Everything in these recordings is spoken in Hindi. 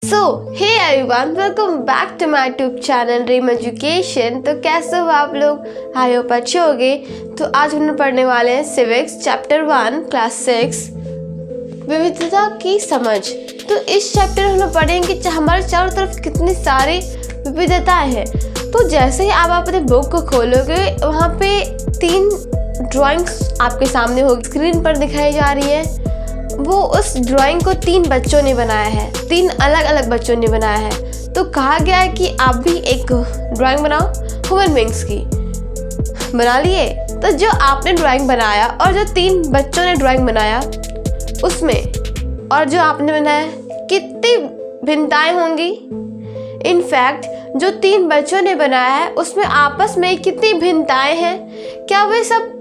So hey everyone, welcome back to my YouTube channel dream education. तो कैसे हो आप लोग? आई होप अच्छे होंगे। तो आज हम पढ़ने वाले हैं सिविक्स चैप्टर 1 क्लास 6 विविधता की समझ। तो इस चैप्टर में हम लोग पढ़ेंगे कि हमारे चारों तरफ कितनी सारी विविधताएं हैं। तो जैसे ही आप अपने बुक को खोलोगे, वहाँ पे 3 ड्राइंग्स आपके सामने होगी, स्क्रीन पर दिखाई जा रही है। वो उस ड्राइंग को 3 बच्चों ने बनाया है, 3 अलग अलग बच्चों ने बनाया है। तो कहा गया है कि आप भी एक ड्राइंग बनाओ ह्यूमन बीइंग्स की। बना लिए? तो जो आपने ड्राइंग बनाया और जो 3 बच्चों ने ड्राइंग बनाया उसमें और जो आपने बनाया, कितनी भिन्नताएं होंगी। इनफैक्ट जो 3 बच्चों ने बनाया है उसमें आपस में कितनी भिन्नताएं हैं। क्या वे सब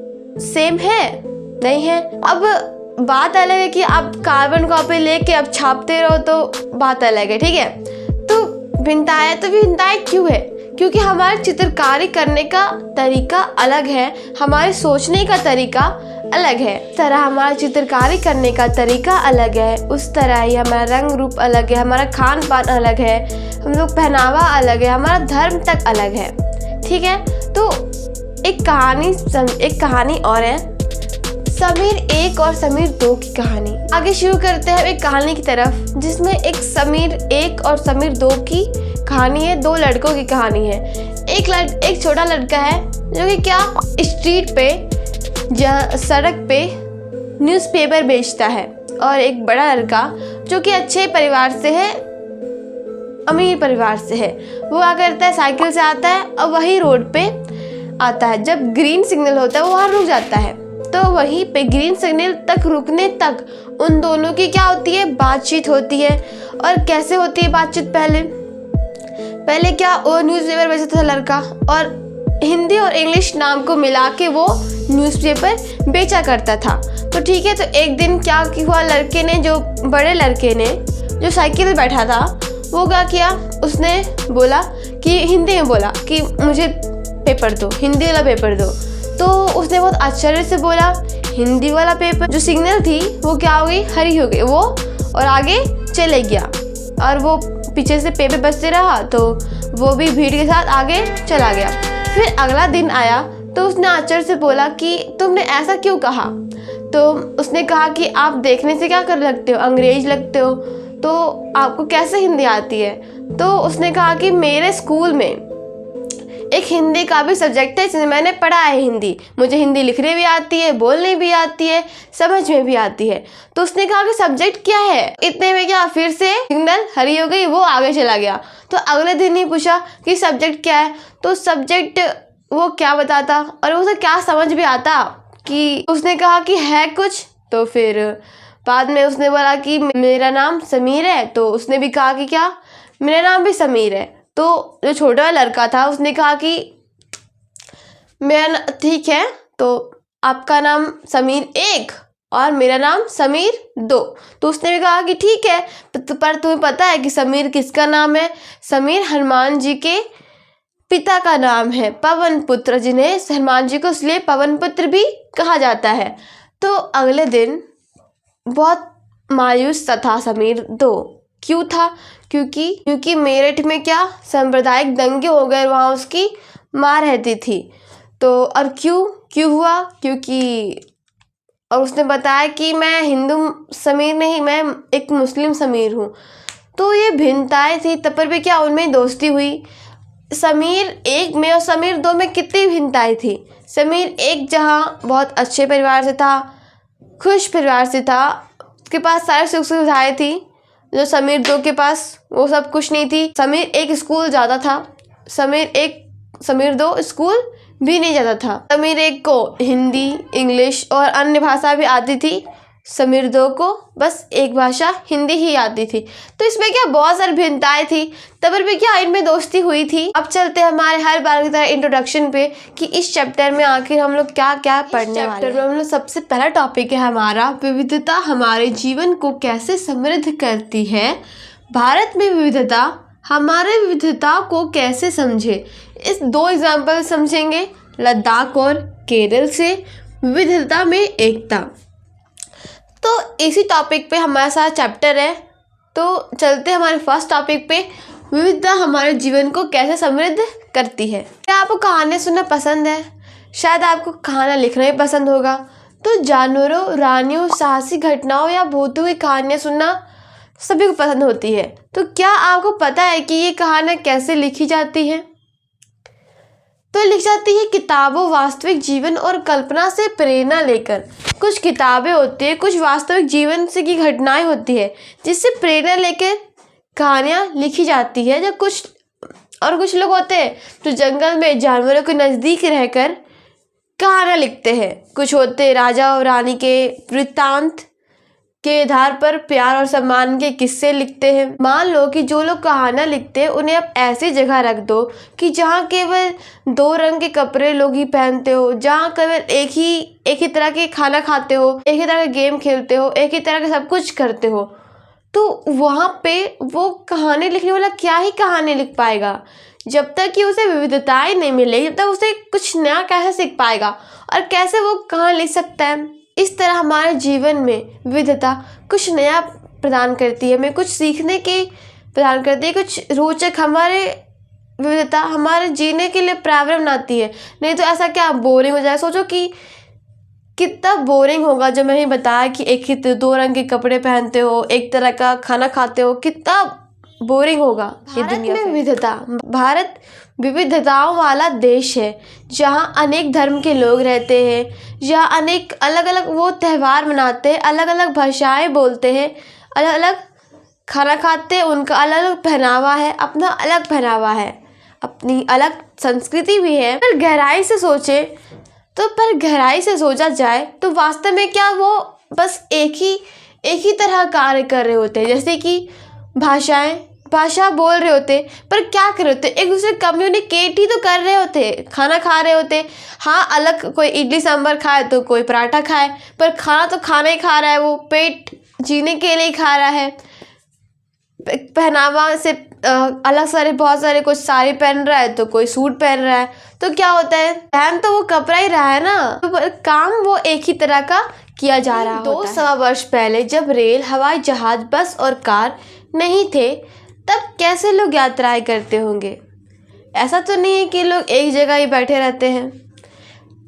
सेम है? नहीं है। अब बात अलग है कि आप कार्बन कॉपी लेके अब छापते रहो तो बात अलग है, ठीक है। तो भिन्नताएं क्यों है? क्योंकि हमारी चित्रकारी करने का तरीका अलग है, हमारे सोचने का तरीका अलग है। तरह हमारा चित्रकारी करने का तरीका अलग है, उस तरह ही हमारा रंग रूप अलग है, हमारा खान पान अलग है, हम लोग पहनावा अलग है, हमारा धर्म तक अलग है, ठीक है। तो एक कहानी और है, समीर 1 और समीर 2 की कहानी। आगे शुरू करते हैं एक कहानी की तरफ, जिसमें एक समीर 1 और समीर 2 की कहानी है। 2 लड़कों की कहानी है। एक छोटा लड़का है जो कि क्या स्ट्रीट पे सड़क पे न्यूज़पेपर बेचता है, और एक बड़ा लड़का जो कि अच्छे परिवार से है, अमीर परिवार से है। वो क्या करता है, साइकिल से आता है और वही रोड पे आता है। जब ग्रीन सिग्नल होता है वो वहाँ रुक जाता है। तो वहीं पे ग्रीन सिग्नल तक रुकने तक उन दोनों की क्या होती है, बातचीत होती है। और कैसे होती है बातचीत? पहले क्या, वो न्यूज़पेपर बेचता था लड़का, और हिंदी और इंग्लिश नाम को मिला के वो न्यूज़पेपर बेचा करता था। तो ठीक है, तो एक दिन क्या हुआ, लड़के ने, जो बड़े लड़के ने जो साइकिल में बैठा था, वो क्या किया, उसने बोला कि हिंदी में बोला कि मुझे पेपर दो, हिंदी वाला पेपर दो। तो उसने बहुत आश्चर्य से बोला हिंदी वाला पेपर। जो सिग्नल थी वो क्या हो गई, हरी हो गई वो, और आगे चले गया। और वो पीछे से पेपर बजते रहा, तो वो भी भीड़ के साथ आगे चला गया। फिर अगला दिन आया तो उसने आश्चर्य से बोला कि तुमने ऐसा क्यों कहा? तो उसने कहा कि आप देखने से क्या कर लगते हो, अंग्रेज लगते हो, तो आपको कैसे हिंदी आती है? तो उसने कहा कि मेरे स्कूल में एक हिंदी का भी सब्जेक्ट है, जिसमें मैंने पढ़ा है हिंदी, मुझे हिंदी लिखने भी आती है, बोलने भी आती है, समझ में भी आती है। तो उसने कहा कि सब्जेक्ट क्या है? इतने में क्या, फिर से सिग्नल हरी हो गई, वो आगे चला गया। तो अगले दिन ही पूछा कि सब्जेक्ट क्या है? तो सब्जेक्ट वो क्या बताता, और उसे क्या समझ भी आता कि उसने कहा कि है कुछ। तो फिर बाद में उसने बोला कि मेरा नाम समीर है। तो उसने भी कहा कि क्या, मेरा नाम भी समीर है। तो जो छोटा लड़का था उसने कहा कि मेरा ठीक है, तो आपका नाम समीर 1 और मेरा नाम समीर 2। तो उसने भी कहा कि ठीक है, पर तुम्हें पता है कि समीर किसका नाम है? समीर हनुमान जी के पिता का नाम है, पवन पुत्र, जिन्हें हनुमान जी को इसलिए पवन पुत्र भी कहा जाता है। तो अगले दिन बहुत मायूस था समीर 2। क्यों था? क्योंकि मेरठ में क्या, सांप्रदायिक दंगे हो गए, वहाँ उसकी माँ रहती थी। तो और क्यों हुआ? और उसने बताया कि मैं हिंदू समीर नहीं, मैं एक मुस्लिम समीर हूँ। तो ये भिन्नताएं थी, तब पर भी क्या, उनमें दोस्ती हुई। समीर 1 में और समीर 2 में कितनी भिन्नताएं थी। समीर 1 जहाँ बहुत अच्छे परिवार से था, खुश परिवार से था, उसके पास सारी सुख सुविधाएं थी, जो समीर 2 के पास वो सब कुछ नहीं थी। समीर 1 स्कूल जाता था, समीर 2 स्कूल भी नहीं जाता था। समीर 1 को हिंदी, इंग्लिश और अन्य भाषा भी आती थी, समीर 2 को बस एक भाषा हिंदी ही आती थी। तो इसमें क्या बहुत सारी भिन्नताएं थी, तब भी क्या इनमें दोस्ती हुई थी। अब चलते हैं हमारे हर बार की तरह इंट्रोडक्शन पे कि इस चैप्टर में आखिर हम लोग क्या क्या पढ़ने वाले हैं। हम लोग सबसे पहला टॉपिक है हमारा, विविधता हमारे जीवन को कैसे समृद्ध करती है। भारत में विविधता, हमारे विविधता को कैसे समझे। इस 2 एग्जाम्पल समझेंगे, लद्दाख और केरल से विविधता में एकता। तो इसी टॉपिक पे हमारा सारा चैप्टर है। तो चलते हैं हमारे फर्स्ट टॉपिक पे, विविधता हमारे जीवन को कैसे समृद्ध करती है। क्या आपको कहानियाँ सुनना पसंद है? शायद आपको कहानियाँ लिखना भी पसंद होगा। तो जानवरों, रानियों, साहसी घटनाओं या भूतों की कहानियाँ सुनना सभी को पसंद होती है। तो क्या आपको पता है कि ये कहानियाँ कैसे लिखी जाती हैं? तो लिखी जाती है किताबों, वास्तविक जीवन और कल्पना से प्रेरणा लेकर। कुछ किताबें होती है, कुछ वास्तविक जीवन से की घटनाएं होती है जिससे प्रेरणा लेकर कहानियाँ लिखी जाती है। जब कुछ लोग होते हैं जो जंगल में जानवरों के नज़दीक रहकर कहानियाँ लिखते हैं। कुछ होते राजा और रानी के वृत्तांत के आधार पर प्यार और सम्मान के किस्से लिखते हैं। मान लो कि जो लोग कहानियाँ लिखते हैं उन्हें आप ऐसी जगह रख दो कि जहाँ केवल 2 रंग के कपड़े लोग ही पहनते हो, जहाँ केवल एक ही तरह के खाना खाते हो, एक ही तरह का गेम खेलते हो, एक ही तरह का सब कुछ करते हो, तो वहाँ पे वो कहानी लिखने वाला क्या ही कहानी लिख पाएगा? जब तक कि उसे विविधताएं नहीं मिलेगी, जब तक उसे कुछ नया कैसे सीख पाएगा और कैसे वो कहानी लिख सकता है? इस तरह हमारे जीवन में विविधता कुछ नया प्रदान करती है, हमें कुछ सीखने के प्रदान करती है, कुछ रोचक हमारे विविधता हमारे जीने के लिए पर्यावरण बनाती है। नहीं तो ऐसा क्या बोरिंग हो जाए? सोचो कि कितना बोरिंग होगा जब मैंने बताया कि एक ही 2 रंग के कपड़े पहनते हो, एक तरह का खाना खाते हो, कितना बोरिंग होगा ये दुनिया में विविधता। भारत विविधताओं वाला देश है जहाँ अनेक धर्म के लोग रहते हैं, जहाँ अनेक अलग अलग वो त्यौहार मनाते हैं, अलग अलग भाषाएं बोलते हैं, अलग अलग खाना खाते हैं, उनका अलग अलग पहनावा है, अपना अलग पहनावा है, अपनी अलग संस्कृति भी है। पर गहराई से सोचा जाए तो वास्तव में क्या वो बस एक ही तरह कार्य कर रहे होते हैं। जैसे कि भाषा बोल रहे होते पर क्या कर रहे होते? एक दूसरे कम्युनिकेट ही तो कर रहे होते, खाना खा रहे होते। हाँ, अलग कोई इडली सांभर खाए तो कोई पराठा खाए, पर खाना तो खाना ही खा रहा है, वो पेट जीने के लिए ही खा रहा है। पहनावा से बहुत सारे कोई साड़ी पहन रहा है तो कोई सूट पहन रहा है, तो क्या होता है? पहन तो वो कपड़ा ही रहा है ना, तो काम वो एक ही तरह का किया जा रहा होता है। 2-2.25 वर्ष पहले जब रेल, हवाई जहाज, बस और कार नहीं थे, तब कैसे लोग यात्राएं करते होंगे? ऐसा तो नहीं है कि लोग एक जगह ही बैठे रहते हैं।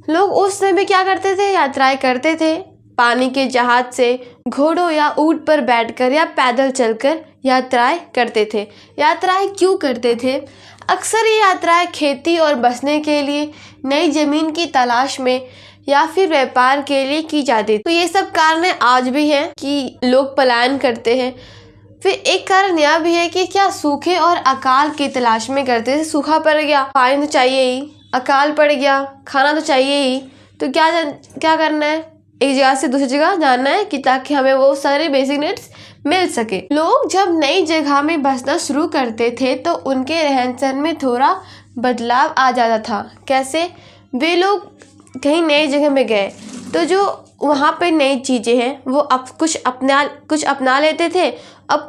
लोग उस समय क्या करते थे? यात्राएं करते थे। पानी के जहाज से, घोड़ों या ऊंट पर बैठकर या पैदल चलकर यात्राएं करते थे। यात्राएं क्यों करते थे? अक्सर ये यात्राएं खेती और बसने के लिए, नई ज़मीन की तलाश में या फिर व्यापार के लिए की जाती थी। तो ये सब कारण आज भी हैं कि लोग पलायन करते हैं। फिर एक कारण यह भी है कि क्या सूखे और अकाल की तलाश में करते थे। सूखा पड़ गया, पानी तो चाहिए ही, अकाल पड़ गया, खाना तो चाहिए ही, तो क्या करना है? एक जगह से दूसरी जगह जाना है कि ताकि हमें वो सारे बेसिक नीड्स मिल सके। लोग जब नई जगह में बसना शुरू करते थे तो उनके रहन सहन में थोड़ा बदलाव आ जाता था। कैसे? वे लोग कहीं नई जगह में गए तो जो वहाँ पे नई चीज़ें हैं वो अब कुछ अपना लेते थे। अब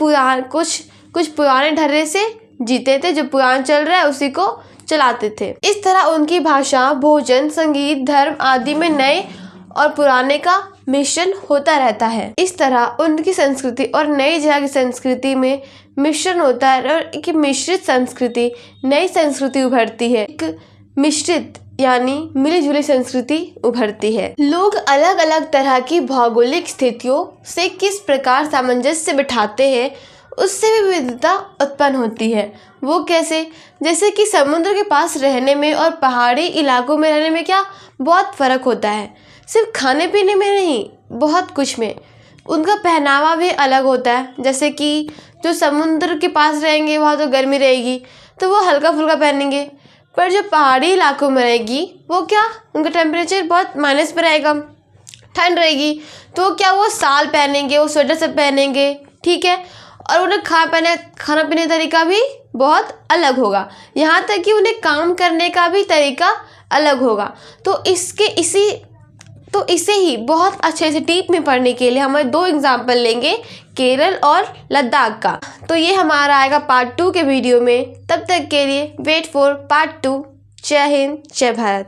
कुछ पुराने ढर्रे से जीते थे, जो पुराना चल रहा है उसी को चलाते थे। इस तरह उनकी भाषा, भोजन, संगीत, धर्म आदि में नए और पुराने का मिश्रण होता रहता है। इस तरह उनकी संस्कृति और नई जगह की संस्कृति में मिश्रण होता है और एक मिश्रित संस्कृति, नई संस्कृति उभरती है। एक मिश्रित यानी मिली-जुली संस्कृति उभरती है। लोग अलग अलग तरह की भौगोलिक स्थितियों से किस प्रकार सामंजस्य बिठाते हैं, उससे भी विविधता उत्पन्न होती है। वो कैसे? जैसे कि समुद्र के पास रहने में और पहाड़ी इलाकों में रहने में क्या बहुत फ़र्क होता है। सिर्फ खाने पीने में नहीं, बहुत कुछ में। उनका पहनावा भी अलग होता है। जैसे कि जो समुद्र के पास रहेंगे वहाँ तो गर्मी रहेगी तो वो हल्का फुल्का पहनेंगे, पर जो पहाड़ी इलाकों में रहेगी वो क्या, उनका टेम्परेचर बहुत माइनस पर रहेगा, ठंड रहेगी, तो क्या वो शाल पहनेंगे, वो स्वेटर सब पहनेंगे, ठीक है। और उन्हें खाना पीने का तरीका भी बहुत अलग होगा, यहाँ तक कि उन्हें काम करने का भी तरीका अलग होगा। तो इसे ही बहुत अच्छे से डीप में पढ़ने के लिए हमें 2 एग्जाम्पल लेंगे, केरल और लद्दाख का। तो ये हमारा आएगा पार्ट 2 के वीडियो में। तब तक के लिए वेट फॉर पार्ट 2। जय हिंद, जय भारत।